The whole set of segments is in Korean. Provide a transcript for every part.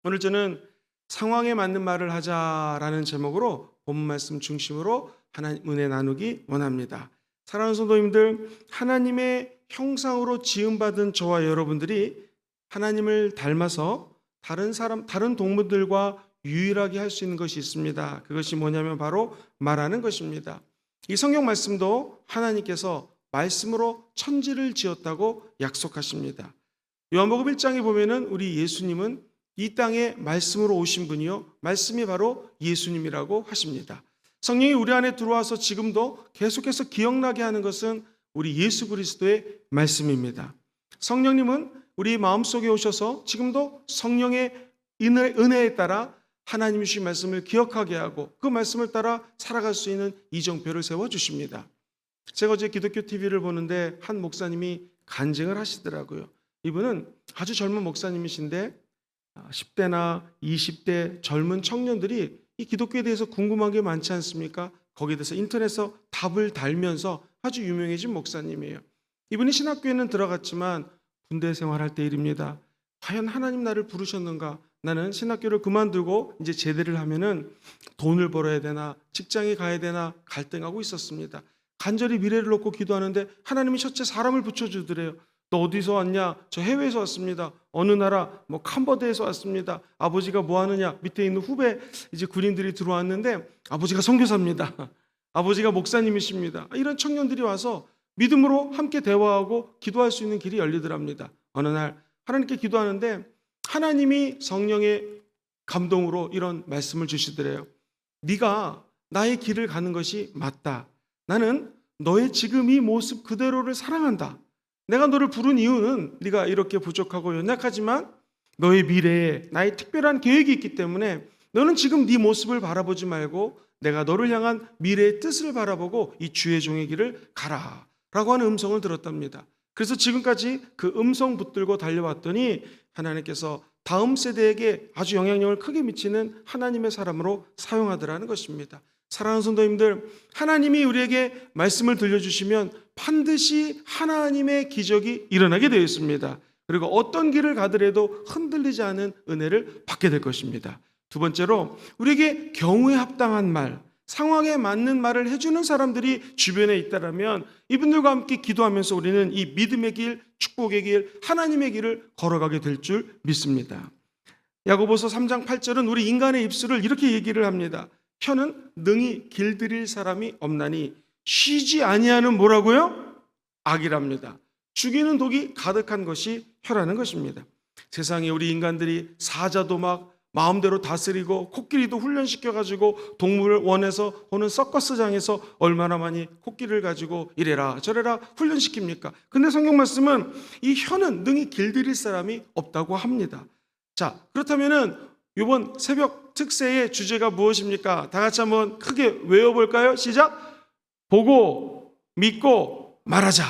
오늘 저는 상황에 맞는 말을 하자라는 제목으로 본문 말씀 중심으로 하나님 은혜 나누기 원합니다. 사랑하는 성도님들, 하나님의 형상으로 지음받은 저와 여러분들이 하나님을 닮아서 다른 동물들과 유일하게 할 수 있는 것이 있습니다. 그것이 뭐냐면 바로 말하는 것입니다. 이 성경 말씀도 하나님께서 말씀으로 천지를 지었다고 약속하십니다. 요한복음 1장에 보면은 우리 예수님은 이 땅에 말씀으로 오신 분이요, 말씀이 바로 예수님이라고 하십니다. 성령이 우리 안에 들어와서 지금도 계속해서 기억나게 하는 것은 우리 예수 그리스도의 말씀입니다. 성령님은 우리 마음속에 오셔서 지금도 성령의 은혜에 따라 하나님 주신 말씀을 기억하게 하고 그 말씀을 따라 살아갈 수 있는 이정표를 세워주십니다. 제가 어제 기독교 TV를 보는데 한 목사님이 간증을 하시더라고요. 이분은 아주 젊은 목사님이신데 10대나 20대 젊은 청년들이 이 기독교에 대해서 궁금한 게 많지 않습니까? 거기에 대해서 인터넷에서 답을 달면서 아주 유명해진 목사님이에요. 이분이 신학교에는 들어갔지만 군대 생활할 때 일입니다. 과연 하나님 나를 부르셨는가? 나는 신학교를 그만두고 이제 제대를 하면은 돈을 벌어야 되나, 직장에 가야 되나 갈등하고 있었습니다. 간절히 미래를 놓고 기도하는데 하나님이 첫째 사람을 붙여주더래요. 너 어디서 왔냐? 저 해외에서 왔습니다. 어느 나라? 캄보디아에서 왔습니다. 아버지가 뭐 하느냐? 밑에 있는 후배 이제 군인들이 들어왔는데 아버지가 선교사입니다. 아버지가 목사님이십니다. 이런 청년들이 와서 믿음으로 함께 대화하고 기도할 수 있는 길이 열리더랍니다. 어느 날 하나님께 기도하는데 하나님이 성령의 감동으로 이런 말씀을 주시더래요. 네가 나의 길을 가는 것이 맞다. 나는 너의 지금 이 모습 그대로를 사랑한다. 내가 너를 부른 이유는 네가 이렇게 부족하고 연약하지만 너의 미래에 나의 특별한 계획이 있기 때문에 너는 지금 네 모습을 바라보지 말고 내가 너를 향한 미래의 뜻을 바라보고 이 주의 종의 길을 가라 라고 하는 음성을 들었답니다. 그래서 지금까지 그 음성 붙들고 달려왔더니 하나님께서 다음 세대에게 아주 영향력을 크게 미치는 하나님의 사람으로 사용하더라는 것입니다. 사랑하는 성도님들, 하나님이 우리에게 말씀을 들려주시면 반드시 하나님의 기적이 일어나게 되어 있습니다. 그리고 어떤 길을 가더라도 흔들리지 않은 은혜를 받게 될 것입니다. 두 번째로 우리에게 경우에 합당한 말, 상황에 맞는 말을 해주는 사람들이 주변에 있다면 이분들과 함께 기도하면서 우리는 이 믿음의 길, 축복의 길, 하나님의 길을 걸어가게 될 줄 믿습니다. 야고보서 3장 8절은 우리 인간의 입술을 이렇게 얘기를 합니다. 혀는 능히 길들일 사람이 없나니 쉬지 아니하는 뭐라고요? 악이랍니다. 죽이는 독이 가득한 것이 혀라는 것입니다. 세상에 우리 인간들이 사자도 막 마음대로 다스리고 코끼리도 훈련시켜가지고 동물원에서 혹은 서커스장에서 얼마나 많이 코끼리를 가지고 이래라 저래라 훈련시킵니까? 근데 성경 말씀은 이 혀는 능히 길들일 사람이 없다고 합니다. 자, 그렇다면은 이번 새벽 특세의 주제가 무엇입니까? 다 같이 한번 크게 외워볼까요? 시작! 보고, 믿고, 말하자.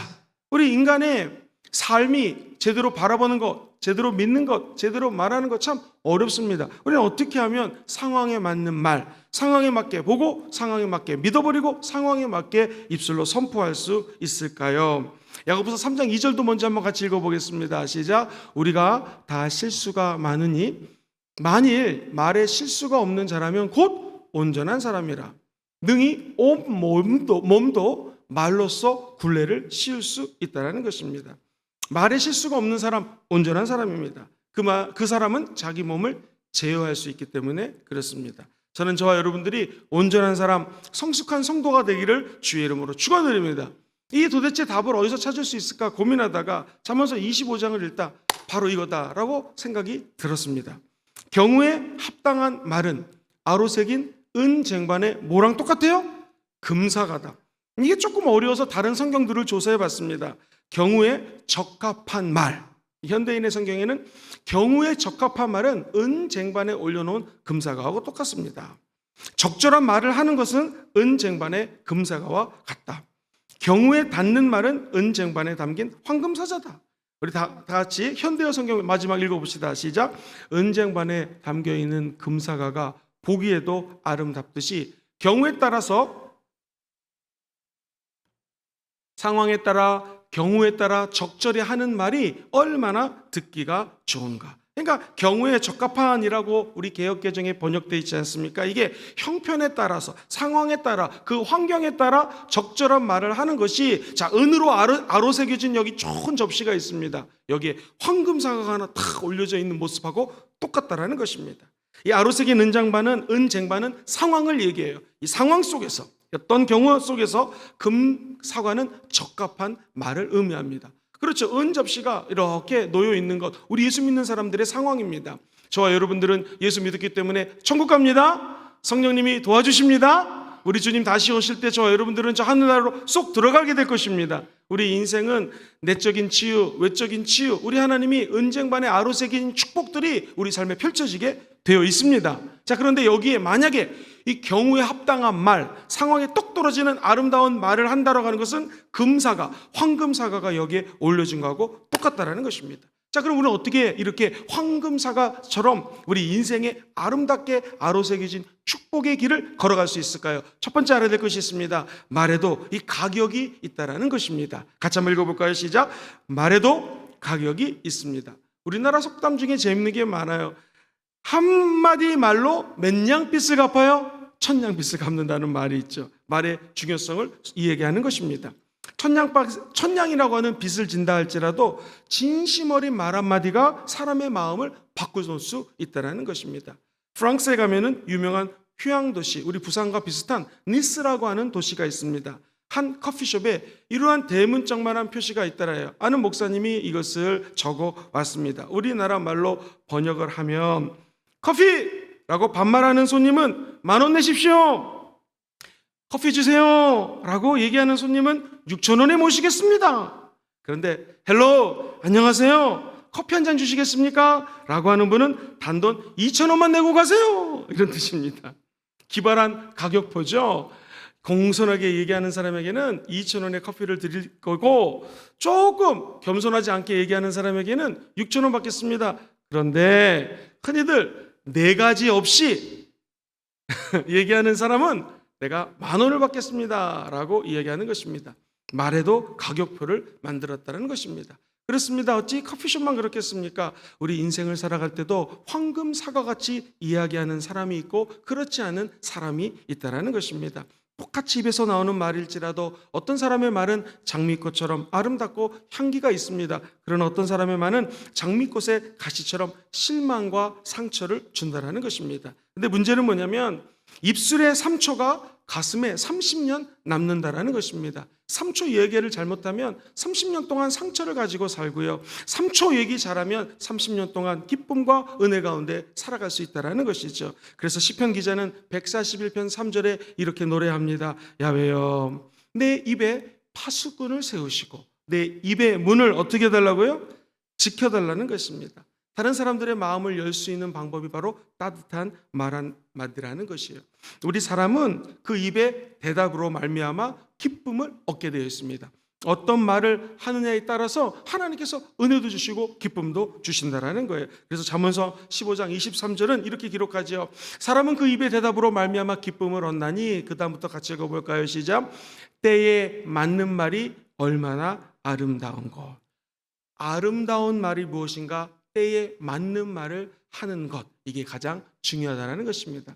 우리 인간의 삶이 제대로 바라보는 것, 제대로 믿는 것, 제대로 말하는 것 참 어렵습니다. 우리는 어떻게 하면 상황에 맞는 말, 상황에 맞게 보고, 상황에 맞게 믿어버리고, 상황에 맞게 입술로 선포할 수 있을까요? 야고보서 3장 2절도 먼저 한번 같이 읽어보겠습니다. 시작! 우리가 다 실수가 많으니 만일 말에 실수가 없는 자라면 곧 온전한 사람이라. 능히 온 몸도 말로써 굴레를 씌울 수 있다는 것입니다. 말에 실수가 없는 사람, 온전한 사람입니다. 그 사람은 자기 몸을 제어할 수 있기 때문에 그렇습니다. 저는 저와 여러분들이 온전한 사람, 성숙한 성도가 되기를 주의 이름으로 축원드립니다. 이 도대체 답을 어디서 찾을 수 있을까 고민하다가 잠언서 25장을 읽다 바로 이거다라고 생각이 들었습니다. 경우에 합당한 말은 아로색인 은쟁반의 뭐랑 똑같아요? 금사가다. 이게 조금 어려워서 다른 성경들을 조사해 봤습니다. 경우에 적합한 말, 현대인의 성경에는 경우에 적합한 말은 은쟁반에 올려놓은 금사가하고 똑같습니다. 적절한 말을 하는 것은 은쟁반의 금사가와 같다. 경우에 닿는 말은 은쟁반에 담긴 황금사자다. 우리 다 같이 현대어 성경 마지막 읽어봅시다. 시작. 은쟁반에 담겨있는 금사가가 보기에도 아름답듯이 경우에 따라서 상황에 따라 경우에 따라 적절히 하는 말이 얼마나 듣기가 좋은가. 그러니까 경우에 적합한이라고 우리 개역개정에 번역되어 있지 않습니까? 이게 형편에 따라서, 상황에 따라, 그 환경에 따라 적절한 말을 하는 것이, 자, 은으로 아로새겨진 여기 좋은 접시가 있습니다. 여기에 황금사과가 하나 탁 올려져 있는 모습하고 똑같다라는 것입니다. 이 아로새긴 은쟁반은 상황을 얘기해요. 이 상황 속에서, 어떤 경우 속에서 금사과는 적합한 말을 의미합니다. 그렇죠. 은 접시가 이렇게 놓여 있는 것, 우리 예수 믿는 사람들의 상황입니다. 저와 여러분들은 예수 믿었기 때문에 천국 갑니다. 성령님이 도와주십니다. 우리 주님 다시 오실 때 저와 여러분들은 저 하늘나라로 쏙 들어가게 될 것입니다. 우리 인생은 내적인 치유, 외적인 치유, 우리 하나님이 은쟁반에 아로새긴 축복들이 우리 삶에 펼쳐지게 되어 있습니다. 자, 그런데 여기에 만약에 이 경우에 합당한 말, 상황에 똑 떨어지는 아름다운 말을 한다라고 하는 것은 금사과, 황금사과가 여기에 올려진 거하고 똑같다라는 것입니다. 자, 그럼 우리는 어떻게 이렇게 황금사과처럼 우리 인생에 아름답게 아로새겨진 축복의 길을 걸어갈 수 있을까요? 첫 번째 알아야 될 것이 있습니다. 말에도 이 가격이 있다라는 것입니다. 같이 한번 읽어볼까요? 시작. 말에도 가격이 있습니다. 우리나라 속담 중에 재밌는 게 많아요. 한마디 말로 몇 냥빚을 갚아요? 천냥빚을 갚는다는 말이 있죠. 말의 중요성을 이야기하는 것입니다. 천냥이라고 하는 빚을 진다 할지라도 진심 어린 말 한마디가 사람의 마음을 바꿔놓을 수 있다는 것입니다. 프랑스에 가면은 유명한 휴양도시, 우리 부산과 비슷한 니스라고 하는 도시가 있습니다. 한 커피숍에 이러한 대문짝만한 표시가 있더래요. 아는 목사님이 이것을 적어 왔습니다. 우리나라 말로 번역을 하면 커피라고 반말하는 손님은 10,000원 내십시오. 커피 주세요 라고 얘기하는 손님은 6,000원에 모시겠습니다. 그런데 헬로 안녕하세요, 커피 한 잔 주시겠습니까? 라고 하는 분은 단돈 2,000원만 내고 가세요, 이런 뜻입니다. 기발한 가격표죠. 공손하게 얘기하는 사람에게는 2,000원의 커피를 드릴 거고, 조금 겸손하지 않게 얘기하는 사람에게는 6,000원 받겠습니다. 그런데 흔히들 네 가지 없이 얘기하는 사람은 내가 10,000원을 받겠습니다 라고 이야기하는 것입니다. 말에도 가격표를 만들었다는 것입니다. 그렇습니다. 어찌 커피숍만 그렇겠습니까? 우리 인생을 살아갈 때도 황금 사과같이 이야기하는 사람이 있고 그렇지 않은 사람이 있다는 것입니다. 똑같이 입에서 나오는 말일지라도 어떤 사람의 말은 장미꽃처럼 아름답고 향기가 있습니다. 그러나 어떤 사람의 말은 장미꽃의 가시처럼 실망과 상처를 준다는 것입니다. 근데 문제는 뭐냐면 입술의 3초가 가슴에 30년 남는다라는 것입니다. 3초 얘기를 잘못하면 30년 동안 상처를 가지고 살고요, 3초 얘기 잘하면 30년 동안 기쁨과 은혜 가운데 살아갈 수 있다는 것이죠. 그래서 시편 기자는 141편 3절에 이렇게 노래합니다. 야훼여 내 입에 파수꾼을 세우시고 내 입의 문을 어떻게 해달라고요? 지켜달라는 것입니다. 다른 사람들의 마음을 열 수 있는 방법이 바로 따뜻한 말 한마디라는 것이에요. 우리 사람은 그 입의 대답으로 말미암아 기쁨을 얻게 되어 있습니다. 어떤 말을 하느냐에 따라서 하나님께서 은혜도 주시고 기쁨도 주신다라는 거예요. 그래서 잠언서 15장 23절은 이렇게 기록하죠. 사람은 그 입의 대답으로 말미암아 기쁨을 얻나니, 그 다음부터 같이 읽어볼까요? 시작. 때에 맞는 말이 얼마나 아름다운 것. 아름다운 말이 무엇인가? 때에 맞는 말을 하는 것, 이게 가장 중요하다는 것입니다.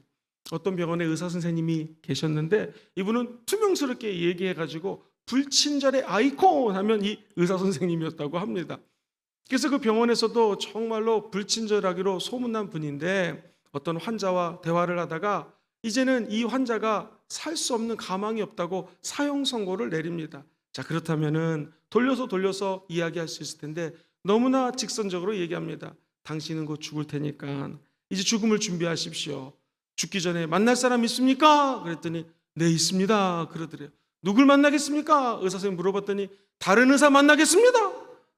어떤 병원에 의사 선생님이 계셨는데 이분은 투명스럽게 얘기해가지고 불친절의 아이콘 하면 이 의사 선생님이었다고 합니다. 그래서 그 병원에서도 정말로 불친절하기로 소문난 분인데 어떤 환자와 대화를 하다가 이제는 이 환자가 살 수 없는 가망이 없다고 사형 선고를 내립니다. 자, 그렇다면은 돌려서 이야기할 수 있을 텐데 너무나 직선적으로 얘기합니다. 당신은 곧 죽을 테니까 이제 죽음을 준비하십시오. 죽기 전에 만날 사람 있습니까? 그랬더니 네 있습니다 그러더래요. 누굴 만나겠습니까? 의사 선생님 물어봤더니 다른 의사 만나겠습니다.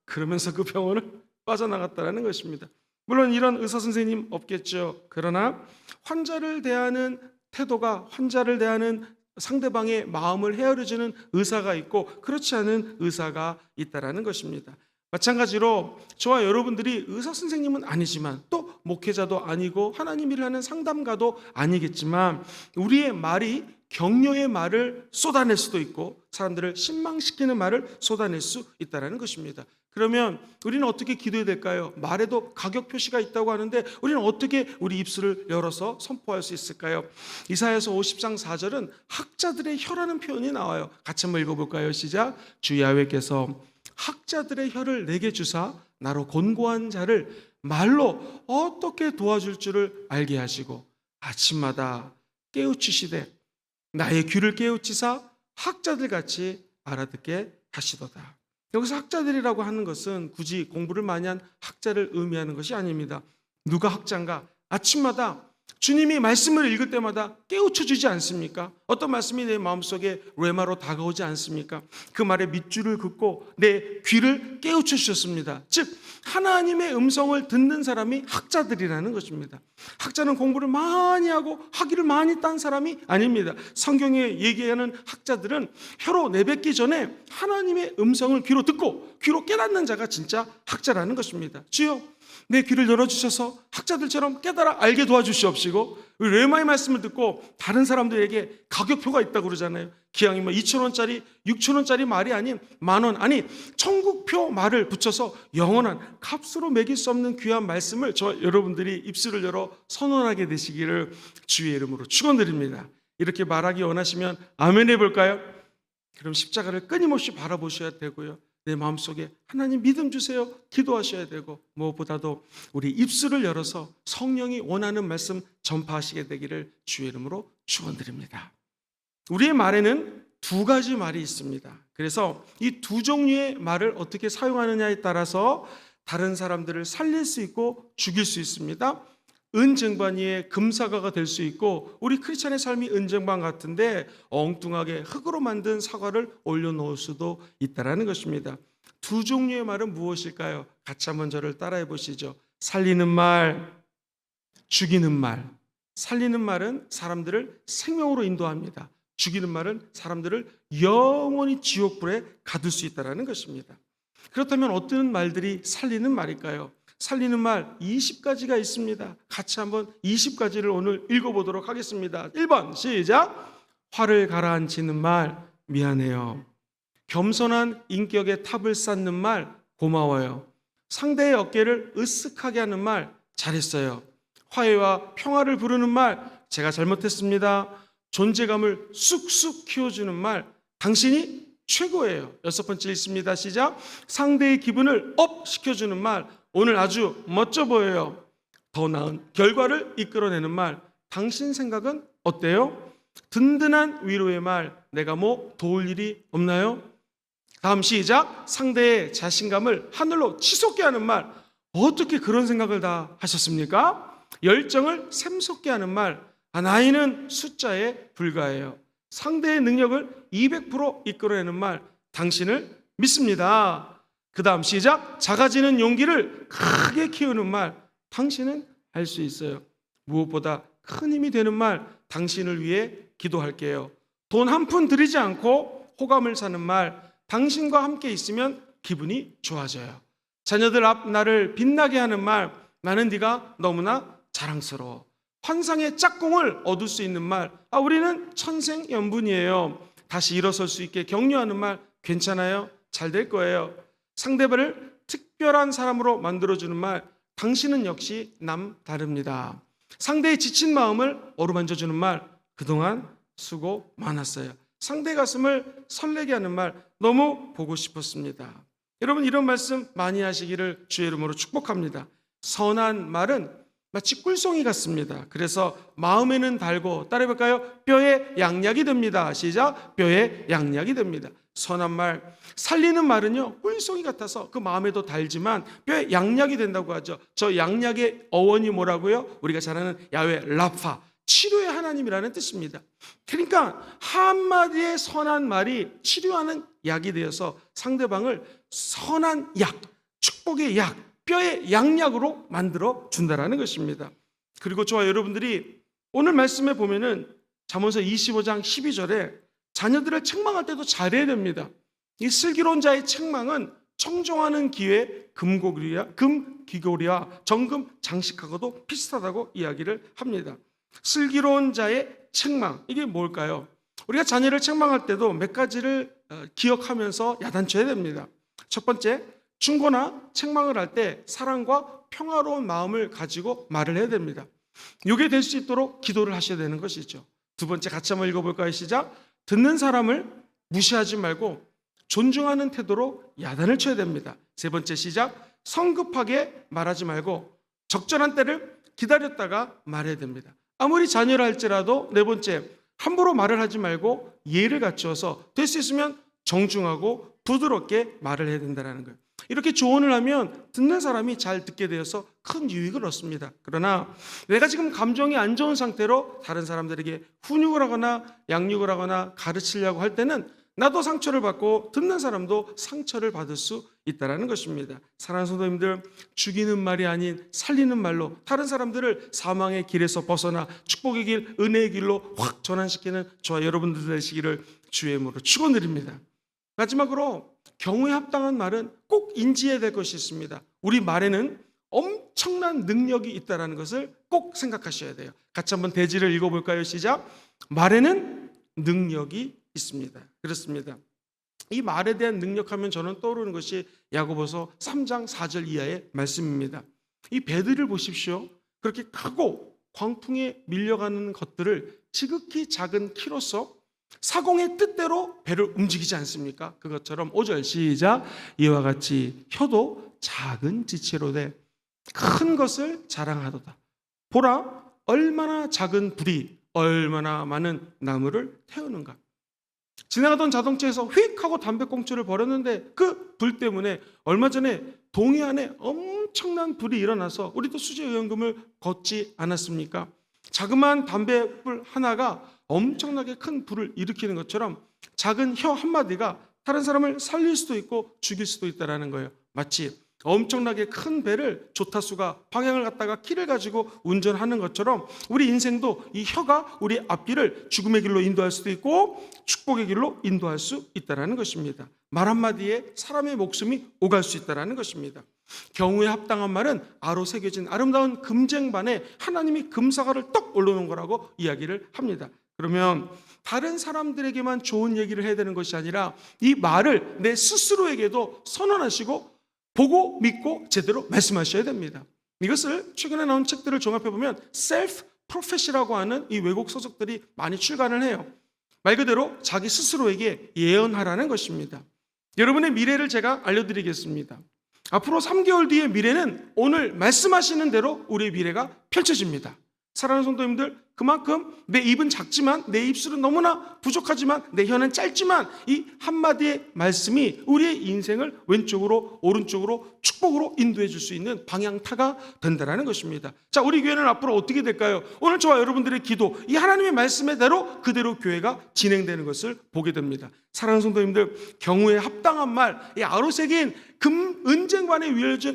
그러면서 그 병원을 빠져나갔다는 것입니다. 물론 이런 의사 선생님 없겠죠. 그러나 환자를 대하는 태도가, 환자를 대하는 상대방의 마음을 헤아려주는 의사가 있고 그렇지 않은 의사가 있다는 것입니다. 마찬가지로 저와 여러분들이 의사 선생님은 아니지만 또 목회자도 아니고 하나님 일을 하는 상담가도 아니겠지만 우리의 말이 격려의 말을 쏟아낼 수도 있고 사람들을 신망시키는 말을 쏟아낼 수 있다는 것입니다. 그러면 우리는 어떻게 기도해야 될까요? 말에도 가격 표시가 있다고 하는데 우리는 어떻게 우리 입술을 열어서 선포할 수 있을까요? 이사야서 50장 4절은 학자들의 혀라는 표현이 나와요. 같이 한번 읽어볼까요? 시작. 주 야훼께서 학자들의 혀를 내게 주사 나로 곤고한 자를 말로 어떻게 도와줄 줄을 알게 하시고 아침마다 깨우치시되 나의 귀를 깨우치사 학자들 같이 알아듣게 하시도다. 여기서 학자들이라고 하는 것은 굳이 공부를 많이 한 학자를 의미하는 것이 아닙니다. 누가 학자인가? 아침마다 주님이 말씀을 읽을 때마다 깨우쳐 주지 않습니까? 어떤 말씀이 내 마음속에 레마로 다가오지 않습니까? 그 말에 밑줄을 긋고 내 귀를 깨우쳐 주셨습니다. 즉 하나님의 음성을 듣는 사람이 학자들이라는 것입니다. 학자는 공부를 많이 하고 학위를 많이 딴 사람이 아닙니다. 성경에 얘기하는 학자들은 혀로 내뱉기 전에 하나님의 음성을 귀로 듣고 귀로 깨닫는 자가 진짜 학자라는 것입니다. 주여 내 귀를 열어주셔서 학자들처럼 깨달아 알게 도와주시옵시고 레마의 말씀을 듣고 다른 사람들에게 가격표가 있다고 그러잖아요. 기왕이 2,000원짜리 6,000원짜리 말이 아닌 10,000원 아니 천국표 말을 붙여서 영원한 값으로 매길 수 없는 귀한 말씀을 저 여러분들이 입술을 열어 선언하게 되시기를 주의 이름으로 축원드립니다. 이렇게 말하기 원하시면 아멘 해볼까요? 그럼 십자가를 끊임없이 바라보셔야 되고요. 내 마음속에 하나님 믿음 주세요 기도하셔야 되고 무엇보다도 우리 입술을 열어서 성령이 원하는 말씀 전파하시게 되기를 주의 이름으로 축원드립니다. 우리의 말에는 두 가지 말이 있습니다. 그래서 이 두 종류의 말을 어떻게 사용하느냐에 따라서 다른 사람들을 살릴 수 있고 죽일 수 있습니다. 은쟁반위의 금사과가 될 수 있고 우리 크리스찬의 삶이 은쟁반 같은데 엉뚱하게 흙으로 만든 사과를 올려놓을 수도 있다는 것입니다. 두 종류의 말은 무엇일까요? 같이 한번 저를 따라해 보시죠. 살리는 말, 죽이는 말. 살리는 말은 사람들을 생명으로 인도합니다. 죽이는 말은 사람들을 영원히 지옥불에 가둘 수 있다는 것입니다. 그렇다면 어떤 말들이 살리는 말일까요? 살리는 말 20가지가 있습니다. 같이 한번 20가지를 오늘 읽어보도록 하겠습니다. 1번 시작. 화를 가라앉히는 말 미안해요. 겸손한 인격의 탑을 쌓는 말 고마워요. 상대의 어깨를 으쓱하게 하는 말 잘했어요. 화해와 평화를 부르는 말 제가 잘못했습니다. 존재감을 쑥쑥 키워주는 말 당신이 최고예요. 6번째 있습니다. 시작. 상대의 기분을 업 시켜주는 말 오늘 아주 멋져 보여요. 더 나은 결과를 이끌어내는 말 당신 생각은 어때요? 든든한 위로의 말 내가 뭐 도울 일이 없나요? 다음 시작. 상대의 자신감을 하늘로 치솟게 하는 말 어떻게 그런 생각을 다 하셨습니까? 열정을 샘솟게 하는 말 나이는 숫자에 불과해요. 상대의 능력을 200% 이끌어내는 말 당신을 믿습니다. 그 다음 시작. 작아지는 용기를 크게 키우는 말 당신은 할 수 있어요. 무엇보다 큰 힘이 되는 말 당신을 위해 기도할게요. 돈 한 푼 들이지 않고 호감을 사는 말 당신과 함께 있으면 기분이 좋아져요. 자녀들 앞 나를 빛나게 하는 말 나는 네가 너무나 자랑스러워. 환상의 짝꿍을 얻을 수 있는 말 우리는 천생연분이에요. 다시 일어설 수 있게 격려하는 말 괜찮아요? 잘 될 거예요. 상대방을 특별한 사람으로 만들어주는 말 당신은 역시 남다릅니다. 상대의 지친 마음을 어루만져주는 말 그동안 수고 많았어요. 상대 가슴을 설레게 하는 말 너무 보고 싶었습니다. 여러분 이런 말씀 많이 하시기를 주의 이름으로 축복합니다. 선한 말은 마치 꿀송이 같습니다. 그래서 마음에는 달고 따라해볼까요? 뼈에 양약이 됩니다. 시작. 뼈에 양약이 됩니다. 선한 말 살리는 말은요 꿀송이 같아서 그 마음에도 달지만 뼈에 양약이 된다고 하죠. 저 양약의 어원이 뭐라고요? 우리가 잘 아는 야훼 라파 치료의 하나님이라는 뜻입니다. 그러니까 한마디의 선한 말이 치료하는 약이 되어서 상대방을 선한 약, 축복의 약, 뼈의 양약으로 만들어 준다라는 것입니다. 그리고 저와 여러분들이 오늘 말씀에 보면은 잠언서 25장 12절에 자녀들을 책망할 때도 잘해야 됩니다. 이 슬기로운 자의 책망은 청정하는 기회 금귀고리와 정금 장식하고도 비슷하다고 이야기를 합니다. 슬기로운 자의 책망 이게 뭘까요? 우리가 자녀를 책망할 때도 몇 가지를 기억하면서 야단쳐야 됩니다. 첫 번째, 충고나 책망을 할 때 사랑과 평화로운 마음을 가지고 말을 해야 됩니다. 이게 될 수 있도록 기도를 하셔야 되는 것이죠. 두 번째 같이 한번 읽어볼까요? 시작. 듣는 사람을 무시하지 말고 존중하는 태도로 야단을 쳐야 됩니다. 세 번째 시작. 성급하게 말하지 말고 적절한 때를 기다렸다가 말해야 됩니다. 아무리 자녀라 할지라도 네 번째, 함부로 말을 하지 말고 예를 갖추어서 될 수 있으면 정중하고 부드럽게 말을 해야 된다는 거예요. 이렇게 조언을 하면 듣는 사람이 잘 듣게 되어서 큰 유익을 얻습니다. 그러나 내가 지금 감정이 안 좋은 상태로 다른 사람들에게 훈육을 하거나 양육을 하거나 가르치려고 할 때는 나도 상처를 받고 듣는 사람도 상처를 받을 수 있다는 것입니다. 사랑하는 성도님들, 죽이는 말이 아닌 살리는 말로 다른 사람들을 사망의 길에서 벗어나 축복의 길, 은혜의 길로 확 전환시키는 저와 여러분들 되시기를 주의 이름으로 축원드립니다. 마지막으로 경우에 합당한 말은 꼭 인지해야 될 것이 있습니다. 우리 말에는 엄청난 능력이 있다는 것을 꼭 생각하셔야 돼요. 같이 한번 대지를 읽어볼까요? 시작. 말에는 능력이 있습니다. 그렇습니다. 이 말에 대한 능력하면 저는 떠오르는 것이 야고보서 3장 4절 이하의 말씀입니다. 이 배들을 보십시오. 그렇게 크고 광풍에 밀려가는 것들을 지극히 작은 키로서 사공의 뜻대로 배를 움직이지 않습니까? 그것처럼 5절 시작. 이와 같이 혀도 작은 지체로 돼 큰 것을 자랑하도다. 보라, 얼마나 작은 불이 얼마나 많은 나무를 태우는가. 지나가던 자동차에서 휙 하고 담배꽁초를 버렸는데 그 불 때문에 얼마 전에 동해안에 엄청난 불이 일어나서 우리도 수지오염금을 걷지 않았습니까? 자그마한 담배불 하나가 엄청나게 큰 불을 일으키는 것처럼 작은 혀 한마디가 다른 사람을 살릴 수도 있고 죽일 수도 있다는 거예요. 마치 엄청나게 큰 배를 조타수가 방향을 갖다가 키를 가지고 운전하는 것처럼 우리 인생도 이 혀가 우리 앞길을 죽음의 길로 인도할 수도 있고 축복의 길로 인도할 수 있다는 것입니다. 말 한마디에 사람의 목숨이 오갈 수 있다는 것입니다. 경우에 합당한 말은 아로 새겨진 아름다운 금쟁반에 하나님이 금사과를 떡 올려놓은 거라고 이야기를 합니다. 그러면 다른 사람들에게만 좋은 얘기를 해야 되는 것이 아니라 이 말을 내 스스로에게도 선언하시고 보고 믿고 제대로 말씀하셔야 됩니다. 이것을 최근에 나온 책들을 종합해 보면 셀프 프로페시라고 하는 이 외국 서적들이 많이 출간을 해요. 말 그대로 자기 스스로에게 예언하라는 것입니다. 여러분의 미래를 제가 알려드리겠습니다. 앞으로 3개월 뒤의 미래는 오늘 말씀하시는 대로 우리의 미래가 펼쳐집니다. 사랑하는 성도님들, 그만큼 내 입은 작지만 내 입술은 너무나 부족하지만 내 혀는 짧지만 이 한마디의 말씀이 우리의 인생을 왼쪽으로 오른쪽으로 축복으로 인도해 줄 수 있는 방향타가 된다는 것입니다. 자, 우리 교회는 앞으로 어떻게 될까요? 오늘 저와 여러분들의 기도, 이 하나님의 말씀의 대로 그대로 교회가 진행되는 것을 보게 됩니다. 사랑하는 성도님들, 경우에 합당한 말, 이 아로새긴 은쟁반에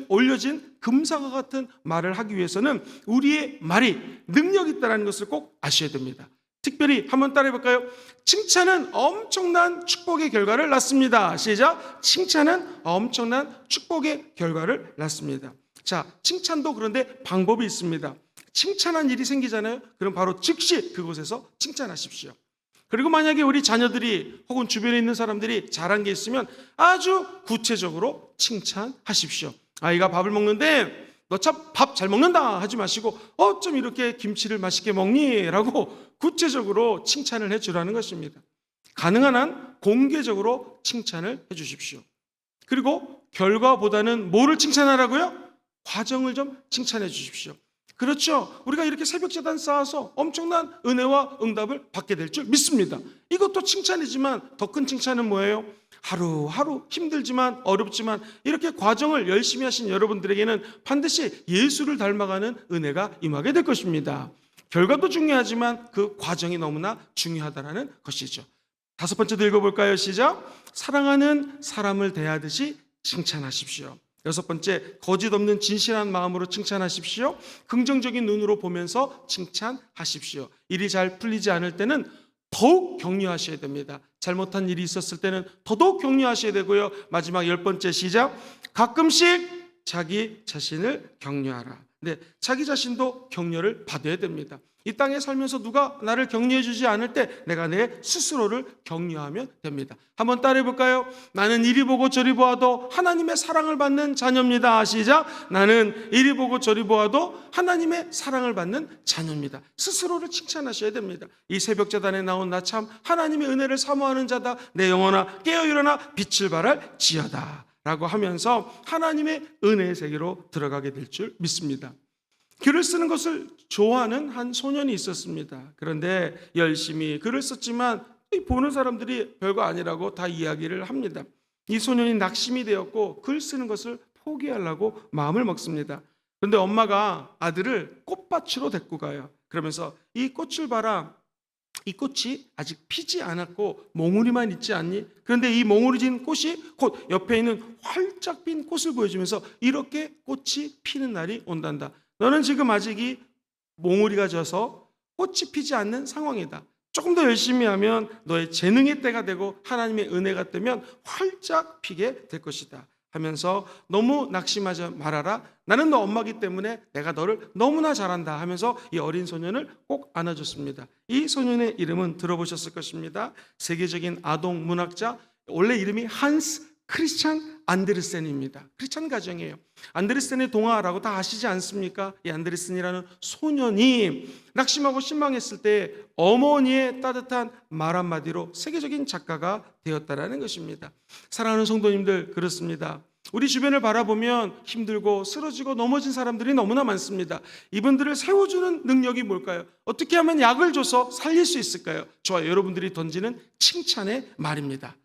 올려진 금사과 같은 말을 하기 위해서는 우리의 말이 능력이 있다는 것을 꼭 아셔야 됩니다. 특별히 한번 따라해 볼까요? 칭찬은 엄청난 축복의 결과를 낳습니다. 시작. 칭찬은 엄청난 축복의 결과를 낳습니다. 자, 칭찬도 그런데 방법이 있습니다. 칭찬한 일이 생기잖아요. 그럼 바로 즉시 그곳에서 칭찬하십시오. 그리고 만약에 우리 자녀들이 혹은 주변에 있는 사람들이 잘한 게 있으면 아주 구체적으로 칭찬하십시오. 아이가 밥을 먹는데 너 참 밥 잘 먹는다 하지 마시고 어쩜 이렇게 김치를 맛있게 먹니? 라고 구체적으로 칭찬을 해주라는 것입니다. 가능한 한 공개적으로 칭찬을 해주십시오. 그리고 결과보다는 뭐를 칭찬하라고요? 과정을 좀 칭찬해 주십시오. 그렇죠. 우리가 이렇게 새벽제단 쌓아서 엄청난 은혜와 응답을 받게 될 줄 믿습니다. 이것도 칭찬이지만 더 큰 칭찬은 뭐예요? 하루하루 힘들지만 어렵지만 이렇게 과정을 열심히 하신 여러분들에게는 반드시 예수를 닮아가는 은혜가 임하게 될 것입니다. 결과도 중요하지만 그 과정이 너무나 중요하다는 것이죠. 다섯 번째도 읽어볼까요? 시작. 사랑하는 사람을 대하듯이 칭찬하십시오. 여섯 번째, 거짓 없는 진실한 마음으로 칭찬하십시오. 긍정적인 눈으로 보면서 칭찬하십시오. 일이 잘 풀리지 않을 때는 더욱 격려하셔야 됩니다. 잘못한 일이 있었을 때는 더더욱 격려하셔야 되고요. 마지막 열 번째 시작. 가끔씩 자기 자신을 격려하라. 근데 자기 자신도 격려를 받아야 됩니다. 이 땅에 살면서 누가 나를 격려해 주지 않을 때 내가 내 스스로를 격려하면 됩니다. 한번 따라해 볼까요? 나는 이리 보고 저리 보아도 하나님의 사랑을 받는 자녀입니다. 시작. 나는 이리 보고 저리 보아도 하나님의 사랑을 받는 자녀입니다. 스스로를 칭찬하셔야 됩니다. 이 새벽 제단에 나온 나 참 하나님의 은혜를 사모하는 자다. 내 영혼아 깨어 일어나 빛을 발할 지어다 라고 하면서 하나님의 은혜의 세계로 들어가게 될 줄 믿습니다. 글을 쓰는 것을 좋아하는 한 소년이 있었습니다. 그런데 열심히 글을 썼지만 보는 사람들이 별거 아니라고 다 이야기를 합니다. 이 소년이 낙심이 되었고 글 쓰는 것을 포기하려고 마음을 먹습니다. 그런데 엄마가 아들을 꽃밭으로 데리고 가요. 그러면서 이 꽃을 봐라. 이 꽃이 아직 피지 않았고 몽우리만 있지 않니? 그런데 이 몽우리 진 꽃이 곧 옆에 있는 활짝 핀 꽃을 보여주면서 이렇게 꽃이 피는 날이 온단다. 너는 지금 아직 이 몽우리가 져서 꽃이 피지 않는 상황이다. 조금 더 열심히 하면 너의 재능의 때가 되고 하나님의 은혜가 되면 활짝 피게 될 것이다 하면서 너무 낙심하지 말아라. 나는 너 엄마기 때문에 내가 너를 너무나 잘한다 하면서 이 어린 소년을 꼭 안아줬습니다. 이 소년의 이름은 들어보셨을 것입니다. 세계적인 아동 문학자, 원래 이름이 한스 크리스찬 안데르센입니다. 크리스찬 가정이에요. 안데르센의 동화라고 다 아시지 않습니까? 이 안데르센이라는 소년이 낙심하고 실망했을 때 어머니의 따뜻한 말 한마디로 세계적인 작가가 되었다라는 것입니다. 사랑하는 성도님들, 그렇습니다. 우리 주변을 바라보면 힘들고 쓰러지고 넘어진 사람들이 너무나 많습니다. 이분들을 세워주는 능력이 뭘까요? 어떻게 하면 약을 줘서 살릴 수 있을까요? 저와 여러분들이 던지는 칭찬의 말입니다.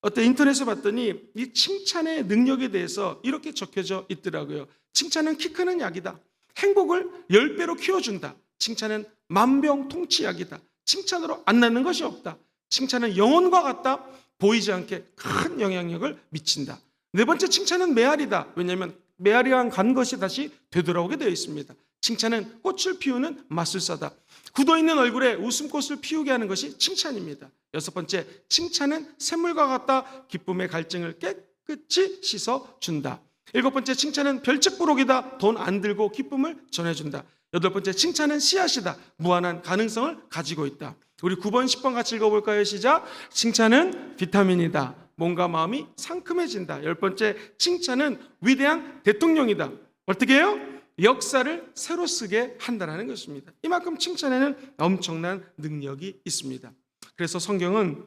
어때 인터넷에 봤더니 이 칭찬의 능력에 대해서 이렇게 적혀져 있더라고요. 칭찬은 키 크는 약이다. 행복을 10배로 키워준다. 칭찬은 만병통치약이다. 칭찬으로 안 낫는 것이 없다. 칭찬은 영혼과 같다. 보이지 않게 큰 영향력을 미친다. 네 번째 칭찬은 메아리다. 왜냐하면 메아리가 간 것이 다시 되돌아오게 되어 있습니다. 칭찬은 꽃을 피우는 마술사다. 굳어있는 얼굴에 웃음꽃을 피우게 하는 것이 칭찬입니다. 여섯 번째, 칭찬은 샘물과 같다. 기쁨의 갈증을 깨끗이 씻어준다. 일곱 번째, 칭찬은 별책부록이다. 돈 안 들고 기쁨을 전해준다. 여덟 번째, 칭찬은 씨앗이다. 무한한 가능성을 가지고 있다. 우리 9번, 10번 같이 읽어볼까요? 시작. 칭찬은 비타민이다. 몸과 마음이 상큼해진다. 열 번째, 칭찬은 위대한 대통령이다. 어떻게 해요? 역사를 새로 쓰게 한다는 것입니다. 이만큼 칭찬에는 엄청난 능력이 있습니다. 그래서 성경은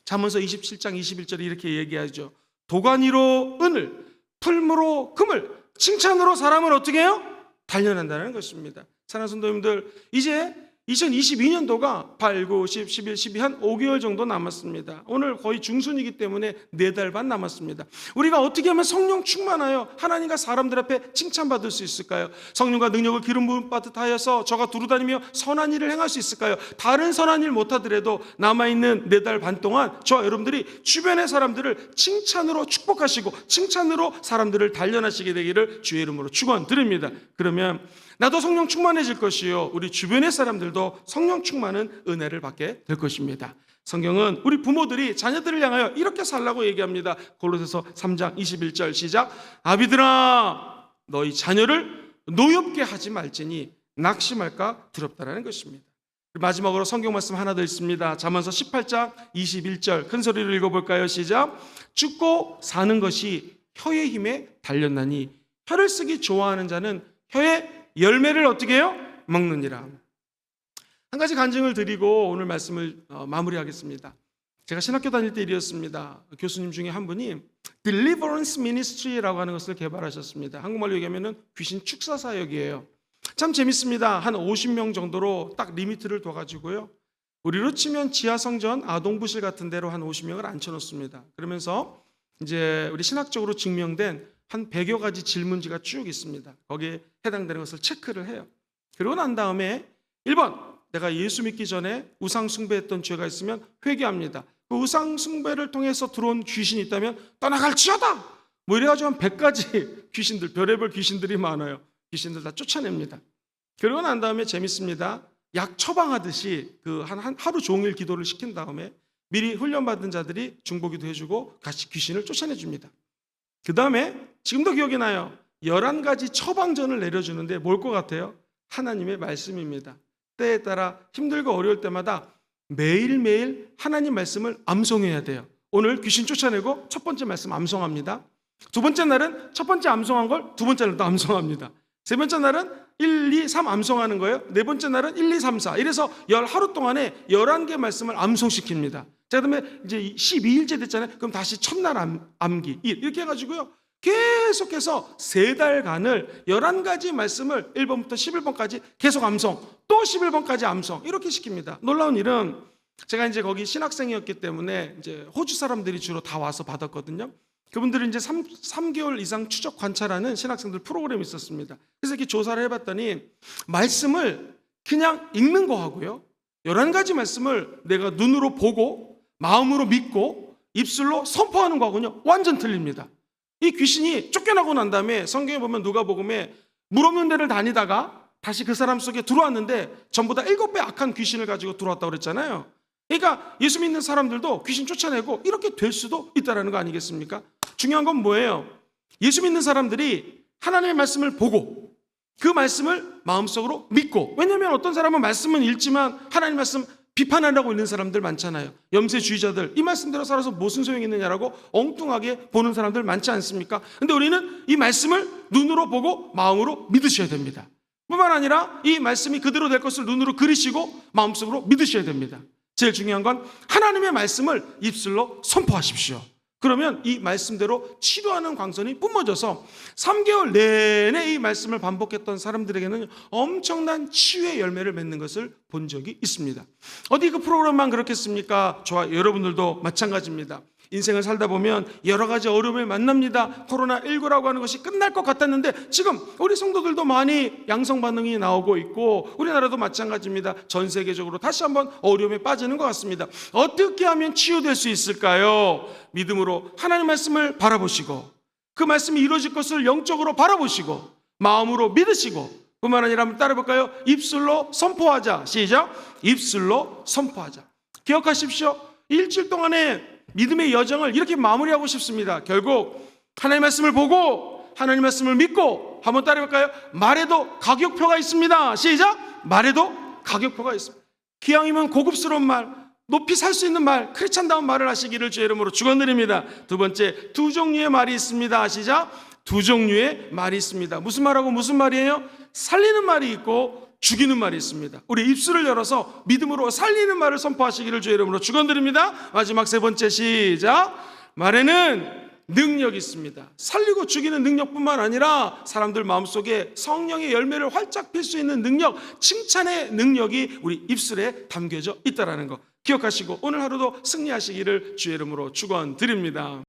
잠언서 27장 21절에 이렇게 얘기하죠. 도가니로 은을, 풀무로 금을, 칭찬으로 사람을 어떻게 해요? 단련한다는 것입니다. 사랑하는 성도님들, 이제 2022년도가 8, 9, 10, 11, 12 한 5개월 정도 남았습니다. 오늘 거의 중순이기 때문에 4달 반 남았습니다. 우리가 어떻게 하면 성령 충만하여 하나님과 사람들 앞에 칭찬받을 수 있을까요? 성령과 능력을 기름 부음 받듯하여서 저가 두루다니며 선한 일을 행할 수 있을까요? 다른 선한 일 못하더라도 남아있는 4달 반 동안 저와 여러분들이 주변의 사람들을 칭찬으로 축복하시고 칭찬으로 사람들을 단련하시게 되기를 주의 이름으로 축원드립니다. 그러면 나도 성령 충만해질 것이요, 우리 주변의 사람들도 성령 충만한 은혜를 받게 될 것입니다. 성경은 우리 부모들이 자녀들을 향하여 이렇게 살라고 얘기합니다. 골로새서 3장 21절 시작. 아비들아 너희 자녀를 노엽게 하지 말지니 낙심할까 두렵다라는 것입니다. 마지막으로 성경 말씀 하나 더 있습니다. 잠언서 18장 21절 큰 소리로 읽어볼까요? 시작. 죽고 사는 것이 혀의 힘에 달렸나니 혀를 쓰기 좋아하는 자는 혀의 열매를 어떻게 해요? 먹느니라. 한 가지 간증을 드리고 오늘 말씀을 마무리하겠습니다. 제가 신학교 다닐 때 일이었습니다. 교수님 중에 한 분이 Deliverance Ministry라고 하는 것을 개발하셨습니다. 한국말로 얘기하면 귀신 축사 사역이에요. 참 재밌습니다. 한 50명 정도로 딱 리미트를 둬가지고요, 우리로 치면 지하성전 아동부실 같은 데로 한 50명을 앉혀놓습니다. 그러면서 이제 우리 신학적으로 증명된 한 100여 가지 질문지가 쭉 있습니다. 거기에 해당되는 것을 체크를 해요. 그러고 난 다음에 1번, 내가 예수 믿기 전에 우상 숭배했던 죄가 있으면 회개합니다. 그 우상 숭배를 통해서 들어온 귀신이 있다면 떠나갈지어다. 뭐 이래가지고 한 100가지 귀신들, 별의별 귀신들이 많아요. 귀신들 다 쫓아냅니다. 그러고 난 다음에 재밌습니다. 약 처방하듯이 그 하루 종일 기도를 시킨 다음에 미리 훈련받은 자들이 중보기도 해주고 같이 귀신을 쫓아내줍니다. 그 다음에 지금도 기억이 나요. 11가지 처방전을 내려주는데 뭘 것 같아요? 하나님의 말씀입니다. 때에 따라 힘들고 어려울 때마다 매일매일 하나님 말씀을 암송해야 돼요. 오늘 귀신 쫓아내고 첫 번째 말씀 암송합니다. 두 번째 날은 첫 번째 암송한 걸 두 번째 날도 암송합니다. 세 번째 날은 1, 2, 3 암송하는 거예요. 네 번째 날은 1, 2, 3, 4. 이래서 하루 동안에 11개 말씀을 암송시킵니다. 자, 그다음에 이제 12일째 됐잖아요. 그럼 다시 첫날 암기 이렇게 해가지고요. 계속해서 3달간을 11가지 말씀을 1번부터 11번까지 계속 암송, 또 11번까지 암송 이렇게 시킵니다. 놀라운 일은 제가 이제 거기 신학생이었기 때문에 이제 호주 사람들이 주로 다 와서 받았거든요. 그분들은 이제 3개월 이상 추적 관찰하는 신학생들 프로그램이 있었습니다. 그래서 이렇게 조사를 해봤더니 말씀을 그냥 읽는 거하고요, 11가지 말씀을 내가 눈으로 보고 마음으로 믿고 입술로 선포하는 거하고는 완전 틀립니다. 이 귀신이 쫓겨나고 난 다음에 성경에 보면 누가복음에 물 없는 데를 다니다가 다시 그 사람 속에 들어왔는데 전보다 7배 악한 귀신을 가지고 들어왔다고 그랬잖아요. 그러니까 예수 믿는 사람들도 귀신 쫓아내고 이렇게 될 수도 있다는 거 아니겠습니까? 중요한 건 뭐예요? 예수 믿는 사람들이 하나님의 말씀을 보고 그 말씀을 마음속으로 믿고, 왜냐하면 어떤 사람은 말씀은 읽지만 하나님 말씀 비판하려고 있는 사람들 많잖아요. 염세주의자들, 이 말씀대로 살아서 무슨 소용이 있느냐라고 엉뚱하게 보는 사람들 많지 않습니까? 근데 우리는 이 말씀을 눈으로 보고 마음으로 믿으셔야 됩니다. 뿐만 아니라 이 말씀이 그대로 될 것을 눈으로 그리시고 마음속으로 믿으셔야 됩니다. 제일 중요한 건 하나님의 말씀을 입술로 선포하십시오. 그러면 이 말씀대로 치료하는 광선이 뿜어져서 3개월 내내 이 말씀을 반복했던 사람들에게는 엄청난 치유의 열매를 맺는 것을 본 적이 있습니다. 어디 그 프로그램만 그렇겠습니까? 저와 여러분들도 마찬가지입니다. 인생을 살다 보면 여러 가지 어려움을 만납니다. 코로나19라고 하는 것이 끝날 것 같았는데 지금 우리 성도들도 많이 양성 반응이 나오고 있고 우리나라도 마찬가지입니다. 전 세계적으로 다시 한번 어려움에 빠지는 것 같습니다. 어떻게 하면 치유될 수 있을까요? 믿음으로 하나님 말씀을 바라보시고 그 말씀이 이루어질 것을 영적으로 바라보시고 마음으로 믿으시고, 뿐만 아니라 한번 따라해볼까요? 입술로 선포하자. 시작. 입술로 선포하자. 기억하십시오. 일주일 동안에 믿음의 여정을 이렇게 마무리하고 싶습니다. 결국 하나님의 말씀을 보고 하나님의 말씀을 믿고, 한번 따라해볼까요? 말에도 가격표가 있습니다. 시작. 말에도 가격표가 있습니다. 기왕이면 고급스러운 말, 높이 살 수 있는 말, 크리스찬다운 말을 하시기를 주의 이름으로 축원드립니다. 두 번째, 2종류의 말이 있습니다. 시작. 2종류의 말이 있습니다. 무슨 말하고 무슨 말이에요? 살리는 말이 있고 죽이는 말이 있습니다. 우리 입술을 열어서 믿음으로 살리는 말을 선포하시기를 주의 이름으로 축원드립니다. 마지막 세 번째, 시작. 말에는 능력이 있습니다. 살리고 죽이는 능력뿐만 아니라 사람들 마음속에 성령의 열매를 활짝 필 수 있는 능력, 칭찬의 능력이 우리 입술에 담겨져 있다는 거 기억하시고 오늘 하루도 승리하시기를 주의 이름으로 축원드립니다.